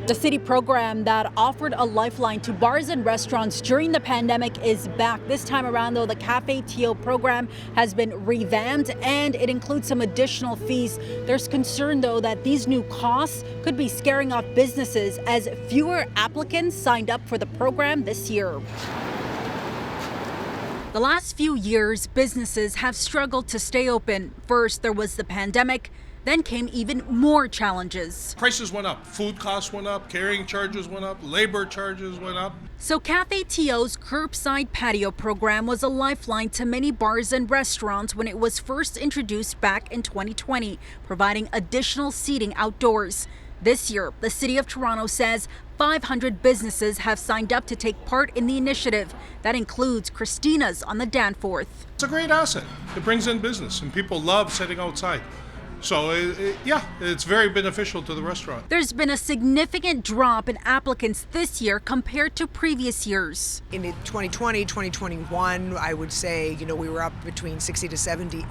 The city program that offered a lifeline to bars and restaurants during the pandemic is back. This time around, though, the CafeTO program has been revamped and it includes some additional fees. There's concern, though, that these new costs could be scaring off businesses as fewer applicants signed up for the program this year. The last few years, businesses have struggled to stay open. First, there was the pandemic. Then came even more challenges. Prices went up, food costs went up, carrying charges went up, labor charges went up. So CafeTO's curbside patio program was a lifeline to many bars and restaurants when it was first introduced back in 2020, providing additional seating outdoors. This year, the City of Toronto says 500 businesses have signed up to take part in the initiative. That includes Christina's on the Danforth. It's a great asset. It brings in business and people love sitting outside. So, it's very beneficial to the restaurant. There's been a significant drop in applicants this year compared to previous years. In 2020, 2021, I would say, we were up between 60 to 70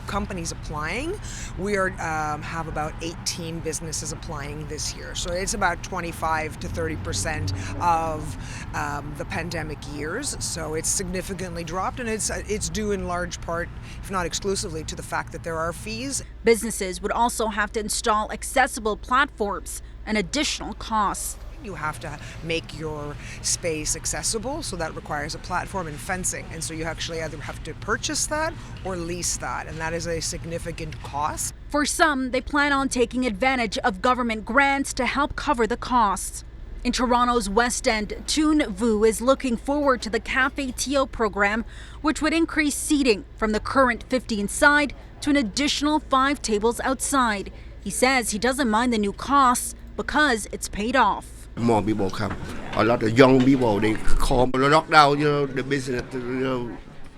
companies applying. We have about 18 businesses applying this year. So it's about 25 to 30% of the pandemic years. So it's significantly dropped, and it's due in large part, if not exclusively, to the fact that there are fees. Businesses would also have to install accessible platforms, an additional cost. You have to make your space accessible, so that requires a platform and fencing. And so you actually either have to purchase that or lease that, and that is a significant cost. For some, they plan on taking advantage of government grants to help cover the costs. In Toronto's West End, Toon Vu is looking forward to the CafeTO program, which would increase seating from the current 50 inside to an additional 5 tables outside. He says he doesn't mind the new costs because it's paid off. More people come. A lot of young people, they call the lockdown, the business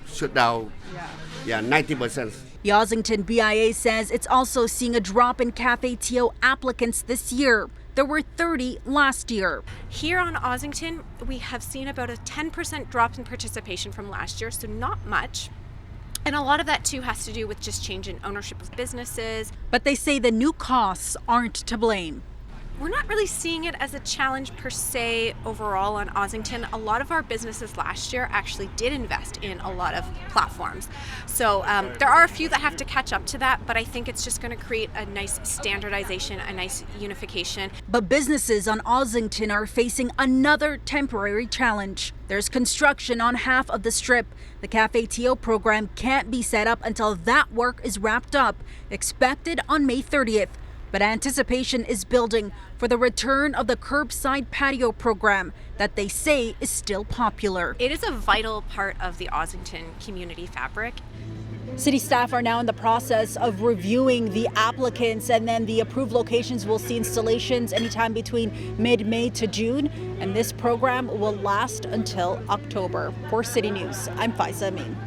shut down. 90%. The Ossington BIA says it's also seeing a drop in CafeTO applicants this year. There were 30 last year. Here on Ossington, we have seen about a 10% drop in participation from last year, so not much. And a lot of that too has to do with just change in ownership of businesses. But they say the new costs aren't to blame. We're not really seeing it as a challenge per se overall on Ossington. A lot of our businesses last year actually did invest in a lot of platforms. So there are a few that have to catch up to that, but I think it's just going to create a nice standardization, a nice unification. But businesses on Ossington are facing another temporary challenge. There's construction on half of the strip. The CafeTO program can't be set up until that work is wrapped up, expected on May 30th. But anticipation is building for the return of the curbside patio program that they say is still popular. It is a vital part of the Ossington community fabric. City staff are now in the process of reviewing the applicants, and then the approved locations will see installations anytime between mid-May to June. And this program will last until October. For City News, I'm Faiza Amin.